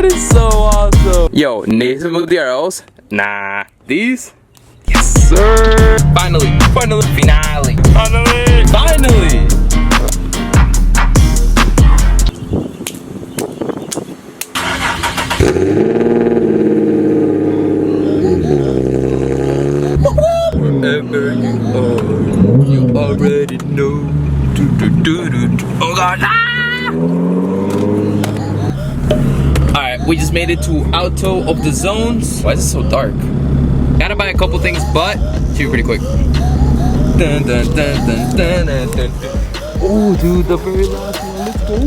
That is so awesome. Yo, Nismo DRLs? Nah, these? Yes, sir. Finally. Wherever you are, you already know. Oh God! Alright, we just made it to Auto of the Zones. Why is it so dark? Gotta buy a couple things, but should be pretty quick. Oh, dude, the very last one. Let's go.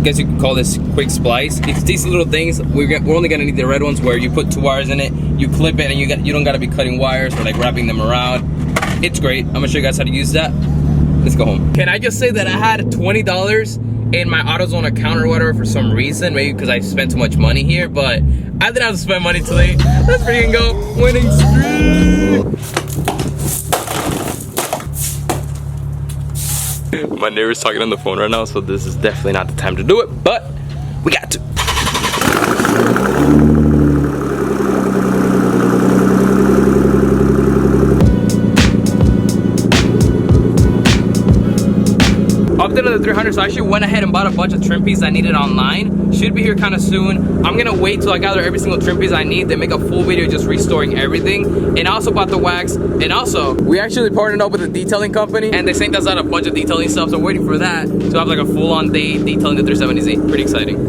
Guess you could call this quick splice. It's these little things. We're only gonna need the red ones where you put 2 wires in it, you clip it, and you don't gotta be cutting wires or like wrapping them around. It's great. I'm gonna show you guys how to use that. Let's go home. Can I just say that I had $20 in my AutoZone account or whatever for some reason, maybe because I spent too much money here, but I didn't have to spend money today. Let's freaking go. Winning streak. My neighbor's talking on the phone right now, so this is definitely not the time to do it, but we got to. Update of the 300, so I actually went ahead and bought a bunch of trim pieces I needed online. Should be here kind of soon. I'm gonna wait till I gather every single trim piece I need, then make a full video just restoring everything. And I also bought the wax, and also we actually partnered up with a detailing company, and they sent us out a bunch of detailing stuff, so I'm waiting for that to have like a full-on day detailing the 370Z. Pretty exciting.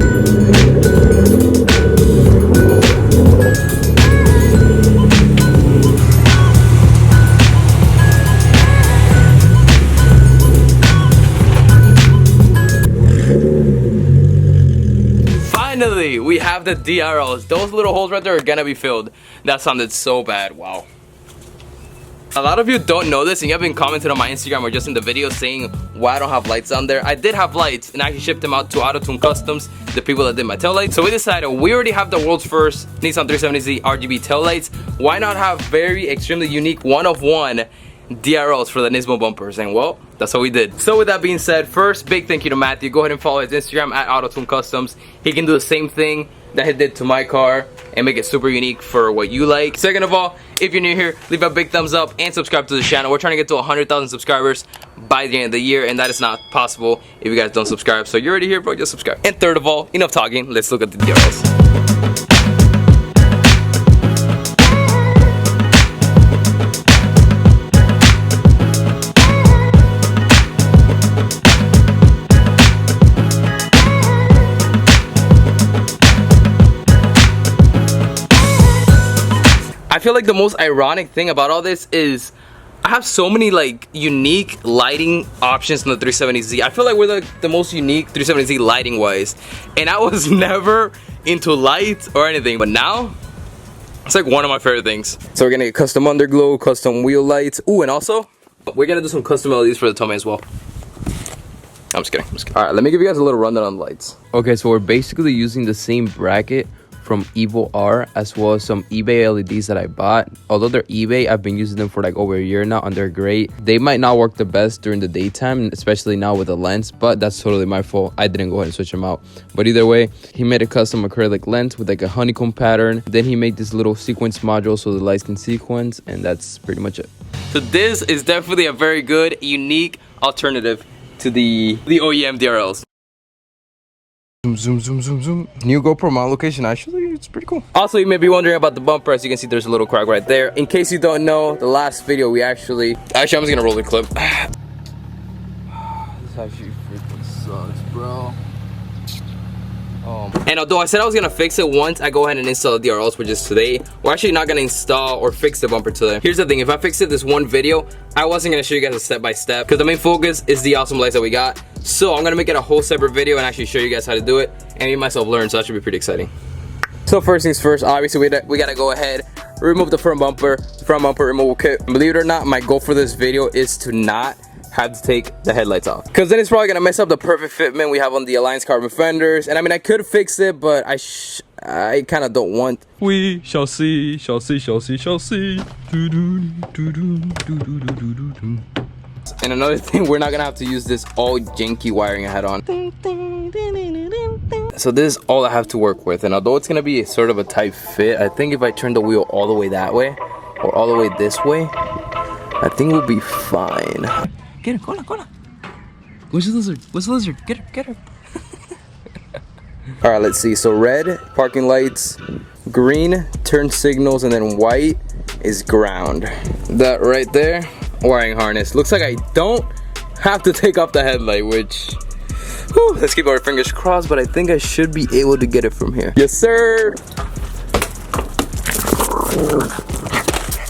Finally, we have the DRLs. Those little holes right there are gonna be filled. That sounded so bad. Wow. A lot of you don't know this, and you have been commenting on my Instagram or just in the video saying why I don't have lights on there. I did have lights, and I actually shipped them out to AutoTune Customs, the people that did my taillights. So we decided we already have the world's first Nissan 370Z RGB taillights. Why not have very extremely unique one-of-one DRLs for the Nismo bumpers? And well, that's what we did. So with that being said, first, big thank you to Matthew. Go ahead and follow his Instagram at AutoTune Customs. He can do the same thing that he did to my car and make it super unique for what you like. Second of all, if you're new here, leave a big thumbs up and subscribe to the channel. We're trying to get to 100,000 subscribers by the end of the year, and that is not possible if you guys don't subscribe. So you're already here, bro, just subscribe. And third of all, enough talking, let's look at the DRLs. I feel like the most ironic thing about all this is I have so many like unique lighting options in the 370Z. I feel like we're the most unique 370Z lighting wise, and I was never into lights or anything, but now it's like one of my favorite things. So we're gonna get custom underglow, custom wheel lights. Ooh, and also we're gonna do some custom LEDs for the tummy as well. I'm just kidding. All right, let me give you guys a little rundown on the lights. Okay, so we're basically using the same bracket from Evo R as well as some eBay LEDs that I bought. Although they're eBay, I've been using them for like over a year now, and they're great. They might not work the best during the daytime, especially now with the lens, but that's totally my fault. I didn't go ahead and switch them out. But either way, he made a custom acrylic lens with like a honeycomb pattern. Then he made this little sequence module so the lights can sequence, and that's pretty much it. So this is definitely a very good, unique alternative to the OEM DRLs. Zoom, zoom, zoom, zoom. New GoPro mount location, actually, it's pretty cool. Also, you may be wondering about the bumper. As you can see, there's a little crack right there. In case you don't know, the last video we actually, I'm just gonna roll the clip. This actually freaking sucks, bro. And although I said I was gonna fix it once I go ahead and install the DRLs, which is today, we're actually not gonna install or fix the bumper today. Here's the thing, if I fixed it this one video, I wasn't gonna show you guys a step-by-step because the main focus is the awesome lights that we got. So I'm gonna make it a whole separate video and actually show you guys how to do it and me myself learn, so that should be pretty exciting. So first things first, obviously we gotta go ahead, remove the front bumper removal kit. Believe it or not, my goal for this video is to not have to take the headlights off, because then it's probably gonna mess up the perfect fitment we have on the Alliance carbon fenders. And I mean, I could fix it, but I kind of don't want. We shall see, shall see, shall see, shall see. And another thing, we're not gonna have to use this all janky wiring I had on. So this is all I have to work with, and although it's gonna be sort of a tight fit, I think if I turn the wheel all the way that way or all the way this way, I think we'll be fine. Get her, cola. Where's the lizard? Where's the lizard? Get her. All right, let's see. So red, parking lights, green, turn signals, and then white is ground. That right there, wiring harness. Looks like I don't have to take off the headlight, which, whew, let's keep our fingers crossed, but I think I should be able to get it from here. Yes, sir.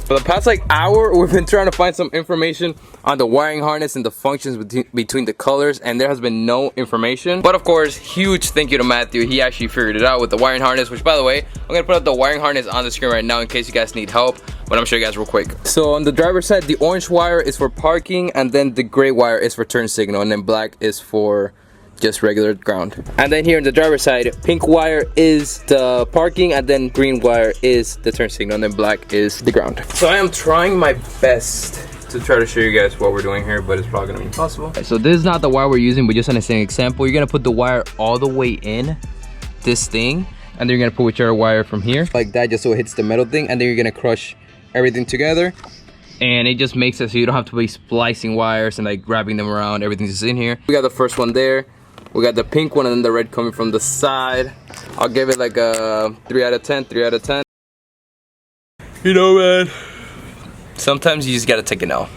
For the past like hour, we've been trying to find some information on the wiring harness and the functions between the colors, and there has been no information. But of course, huge thank you to Matthew. He actually figured it out with the wiring harness, which by the way, I'm gonna put up the wiring harness on the screen right now in case you guys need help, but I'm gonna show you guys real quick. So on the driver's side, the orange wire is for parking, and then the gray wire is for turn signal, and then black is for just regular ground. And then here on the driver's side, pink wire is the parking, and then green wire is the turn signal, and then black is the ground. So I am trying my best to try to show you guys what we're doing here, but it's probably gonna be impossible. Okay, so this is not the wire we're using, but just an example. You're gonna put the wire all the way in this thing, and then you're gonna put whichever wire from here like that, just so it hits the metal thing, and then you're gonna crush everything together, and it just makes it so you don't have to be splicing wires and like grabbing them around. Everything's just in here. We got the first one there. We got the pink one and then the red coming from the side. I'll give it like a 3 out of 10, 3 out of 10. You know, man, sometimes you just gotta take an L.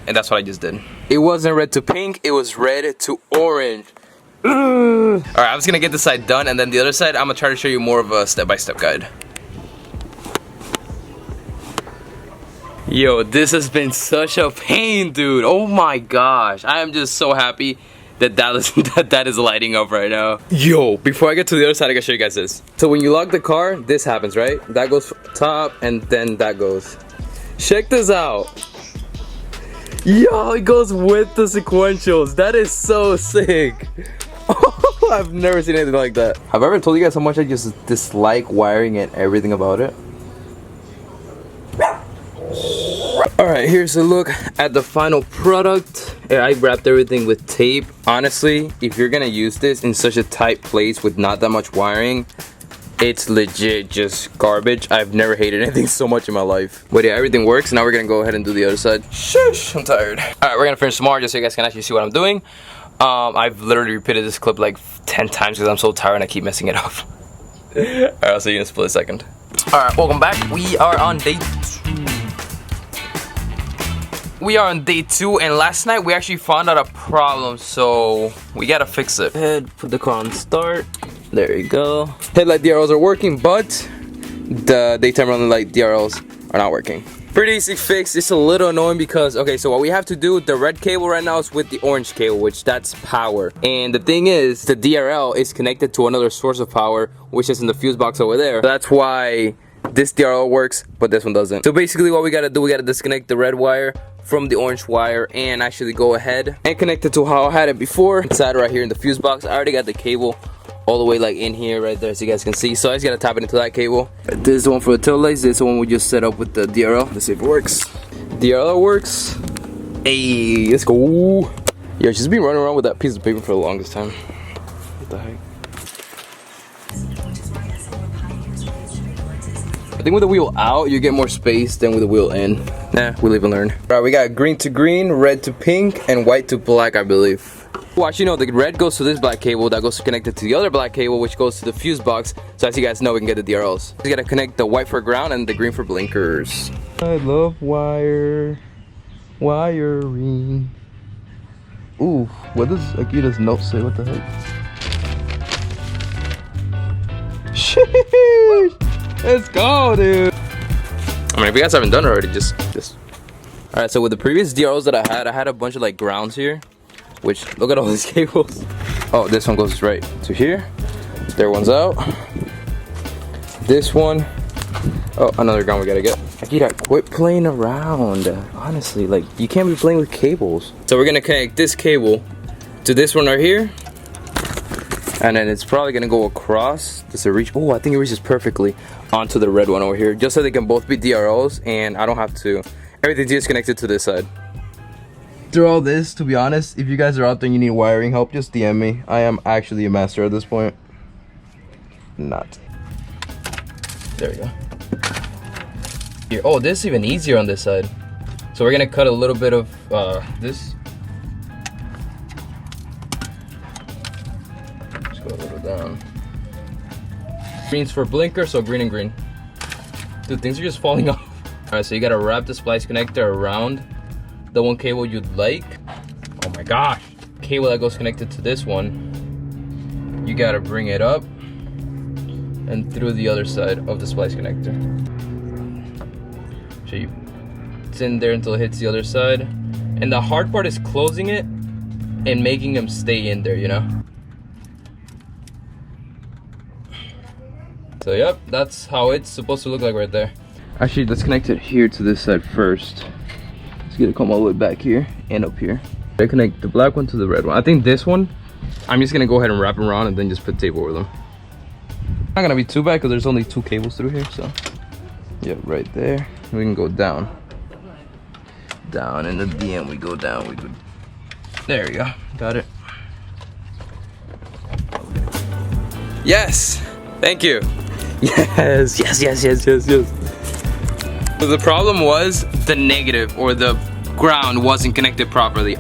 And that's what I just did. It wasn't red to pink, it was red to orange. Alright, I'm just gonna get this side done, and then the other side, I'm gonna try to show you more of a step-by-step guide. Yo, this has been such a pain, dude. Oh my gosh. I am just so happy that is lighting up right now. Yo, before I get to the other side, I gotta show you guys this. So when you lock the car, this happens, right? That goes top, and then that goes. Check this out. Yo, it goes with the sequentials. That is so sick. I've never seen anything like that. Have I ever told you guys how much I just dislike wiring and everything about it? Alright, here's a look at the final product. I wrapped everything with tape. Honestly, if you're gonna use this in such a tight place with not that much wiring, it's legit just garbage. I've never hated anything so much in my life. But yeah, everything works. Now we're gonna go ahead and do the other side. Shush, I'm tired. Alright, we're gonna finish tomorrow just so you guys can actually see what I'm doing. I've literally repeated this clip like 10 times because I'm so tired and I keep messing it up. Alright, I'll see you in a split second. Alright, welcome back. We are on day 2. We are on day 2, and last night we actually found out a problem, so we gotta fix it. Put the car on start. There you go. Headlight DRLs are working, but the daytime running light DRLs are not working. Pretty easy fix. It's a little annoying because, okay, so what we have to do, the red cable right now is with the orange cable, which that's power. And the thing is, the DRL is connected to another source of power, which is in the fuse box over there. That's why this DRL works, but this one doesn't. So basically what we gotta do, we gotta disconnect the red wire from the orange wire and actually go ahead and connect it to how I had it before. Inside right here in the fuse box, I already got the cable all the way like in here right there, so you guys can see. So I just gotta tap it into that cable. This is the one for the tail lights. This is the one we just set up with the DRL. Let's see if it works. DRL works. Hey, let's go. Yo, she's been running around with that piece of paper for the longest time. What the heck? I think with the wheel out, you get more space than with the wheel in. Nah, we live and learn. Alright, we got green to green, red to pink, and white to black, I believe. Well, actually, no, the red goes to this black cable, that goes connected to the other black cable, which goes to the fuse box. So as you guys know, we can get the DRLs. You gotta connect the white for ground and the green for blinkers. I love wiring. Ooh, what does Akita's note say? What the heck? Sheesh! Let's go, dude. I mean, if you guys haven't done it already, just. All right, so with the previous DRLs that I had a bunch of like grounds here, which look at all these cables. Oh, this one goes right to here. There one's out. This one. Oh, another ground we gotta get. Akita, quit playing around. Honestly, like you can't be playing with cables. So we're gonna connect this cable to this one right here. And then it's probably gonna go across. Does it reach? Oh, I think it reaches perfectly onto the red one over here, just so they can both be DRLs and I don't have to. Everything's just connected to this side. Through all this, to be honest, if you guys are out there and you need wiring help, just DM me. I am actually a master at this point. not. There we go. Here, oh, this is even easier on this side. So we're gonna cut a little bit of this. Just go a little down. Green's for blinker, so green and green. Dude, things are just falling off. All right, so you gotta wrap the splice connector around the one cable you'd like. Oh my gosh. Cable that goes connected to this one, you gotta bring it up and through the other side of the splice connector. So it's in there until it hits the other side. And the hard part is closing it and making them stay in there, you know? So yep, that's how it's supposed to look like right there. Actually, let's connect it here to this side first. Let's get it come all the way back here and up here. I connect the black one to the red one. I think this one, I'm just gonna go ahead and wrap them around and then just put tape over them. Not gonna be too bad because there's only 2 cables through here, so. Yeah, right there. We can go down. Down, and at the end we go down. We go. There we go. Got it. Yes! Thank you. Yes, yes, yes, yes, yes, yes. So the problem was the negative or the ground wasn't connected properly.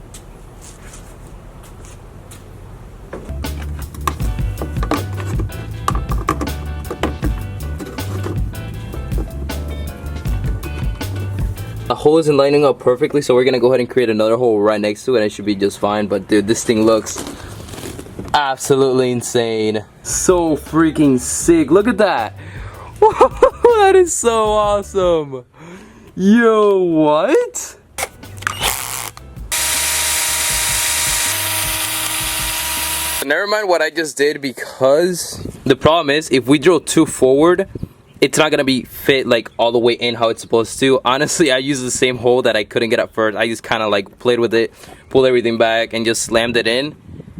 The hole isn't lining up perfectly, so we're gonna go ahead and create another hole right next to it and it should be just fine. But dude, this thing looks absolutely insane. So freaking sick. Look at that. That is so awesome. Yo, what? Never mind what I just did, because the problem is if we drill too forward, it's not gonna be fit like all the way in how it's supposed to. Honestly, I used the same hole that I couldn't get at first. I just kind of like played with it, pulled everything back, and just slammed it in,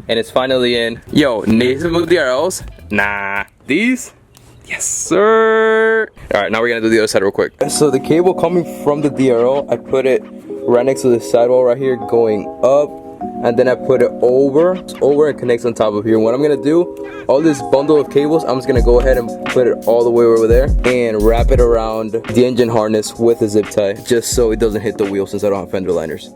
and it's finally in. Yo, Nismo DRLs? Nah, these? Yes, sir. All right, now we're gonna do the other side real quick. So the cable coming from the DRL, I put it right next to the sidewall right here, going up, and then I put it over and connects on top of here. What I'm gonna do, all this bundle of cables, I'm just gonna go ahead and put it all the way over there and wrap it around the engine harness with a zip tie, just so it doesn't hit the wheel since I don't have fender liners.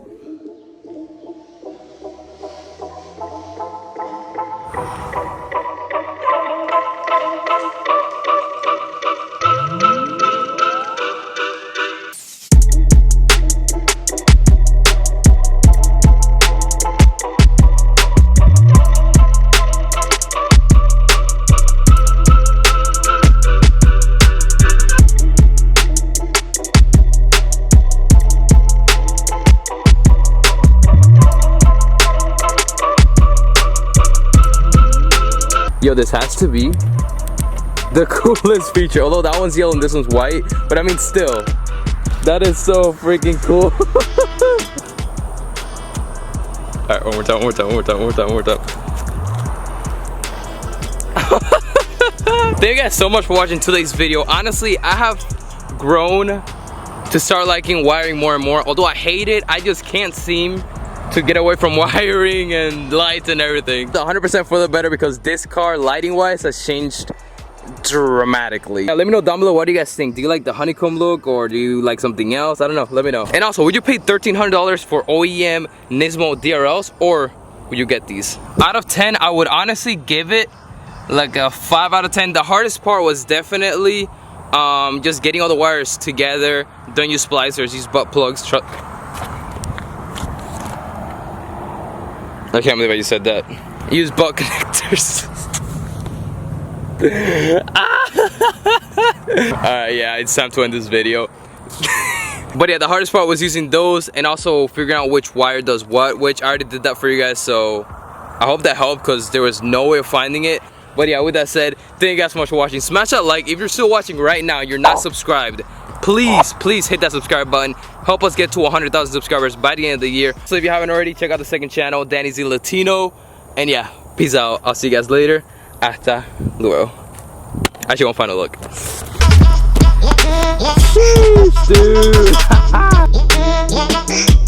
Yo, this has to be the coolest feature. Although that one's yellow and this one's white, but I mean still, that is so freaking cool. All right, one more time. Thank you guys so much for watching today's video. Honestly, I have grown to start liking wiring more and more. Although I hate it, I just can't seem to get away from wiring and lights and everything. 100% for the better, because this car, lighting wise, has changed dramatically. Yeah, let me know down below, what do you guys think? Do you like the honeycomb look, or do you like something else? I don't know, let me know. And also, would you pay $1,300 for OEM Nismo DRLs, or would you get these? Out of 10, I would honestly give it like a 5 out of 10. The hardest part was definitely just getting all the wires together. Don't use splicers, use butt plugs. I can't believe I just said that. Use butt connectors. Alright, yeah, it's time to end this video. But yeah, the hardest part was using those and also figuring out which wire does what, which I already did that for you guys, so I hope that helped because there was no way of finding it. But yeah, with that said, thank you guys so much for watching. Smash that like. If you're still watching right now, you're not subscribed, please hit that subscribe button. Help us get to 100,000 subscribers by the end of the year. So if you haven't already, check out the second channel, Danny Z Latino. And yeah, peace out. I'll see you guys later. Hasta luego. Actually, won't find a look. Dude.